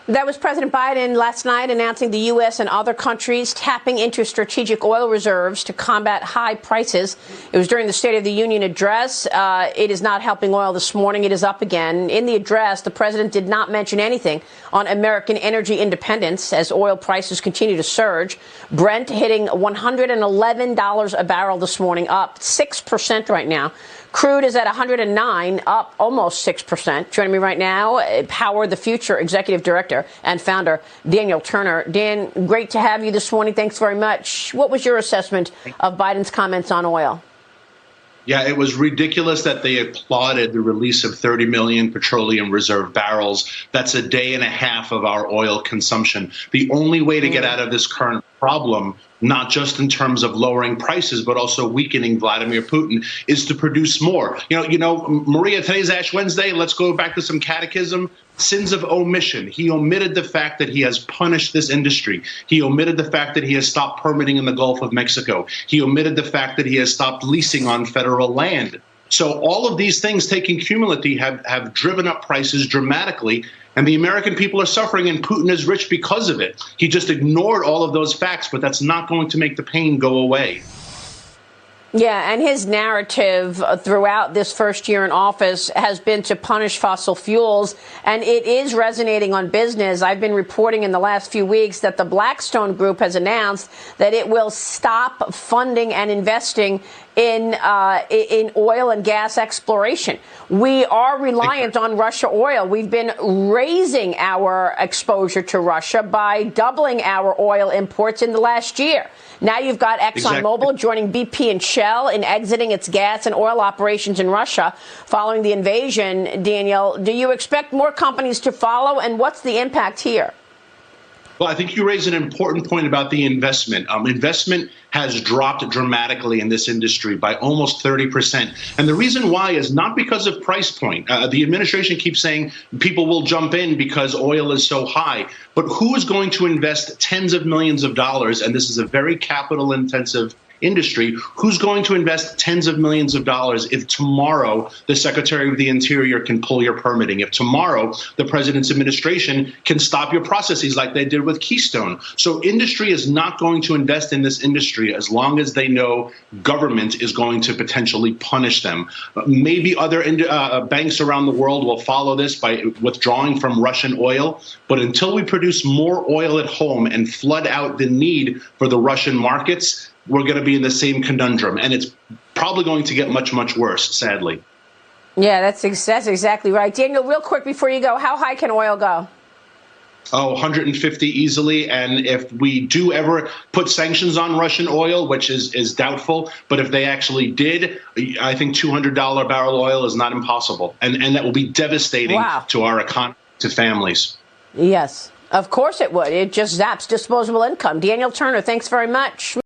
That was President Biden last night announcing the U.S. and other countries tapping into strategic oil reserves to combat high prices. It was during the State of the Union address. It is not helping oil this morning. It is up again. In the address, the president did not mention anything on American energy independence as oil prices continue to surge. Brent hitting $111 a barrel this morning, up 6% right now. Crude is at 109, up almost 6%. Joining me right now, Power the Future Executive Director and Founder, Daniel Turner. Dan, great to have you this morning. Thanks very much. What was your assessment of Biden's comments on oil? Yeah, it was ridiculous that they applauded the release of 30 million petroleum reserve barrels. That's a day and a half of our oil consumption. The only way to get out of this current problem, not just in terms of lowering prices, but also weakening Vladimir Putin, is to produce more. Maria, today's Ash Wednesday. Let's go back to some catechism. Sins of omission. He omitted the fact that he has punished this industry. He omitted the fact that he has stopped permitting in the Gulf of Mexico. He omitted the fact that he has stopped leasing on federal land. So all of these things taken cumulatively have driven up prices dramatically. And the American people are suffering, and Putin is rich because of it. He just ignored all of those facts, but that's not going to make the pain go away. Yeah, and his narrative throughout this first year in office has been to punish fossil fuels, and it is resonating on business. I've been reporting in the last few weeks that the Blackstone Group has announced that it will stop funding and investing in oil and gas exploration. We are reliant on Russia oil. We've been raising our exposure to Russia by doubling our oil imports in the last year. Now you've got ExxonMobil joining BP and Shell in exiting its gas and oil operations in Russia following the invasion. Daniel, do you expect more companies to follow, and what's the impact here? Well, I think you raise an important point about the investment. Investment has dropped dramatically in this industry by almost 30%. And the reason why is not because of price point. The administration keeps saying people will jump in because oil is so high. But who is going to invest tens of millions of dollars? And this is a very capital intensive industry. Who's going to invest tens of millions of dollars if tomorrow the Secretary of the Interior can pull your permitting, if tomorrow the president's administration can stop your processes like they did with Keystone? So industry is not going to invest in this industry as long as they know government is going to potentially punish them. Maybe other banks around the world will follow this by withdrawing from Russian oil. But until we produce more oil at home and flood out the need for the Russian markets, we're going to be in the same conundrum, and it's probably going to get much, much worse, sadly. Yeah, that's exactly right. Daniel, real quick before you go, how high can oil go? 150 easily. And if we do ever put sanctions on Russian oil, which is doubtful, but if they actually did, I think $200 barrel oil is not impossible. And that will be devastating to our economy, to families. Yes, of course it would. It just zaps disposable income. Daniel Turner, thanks very much.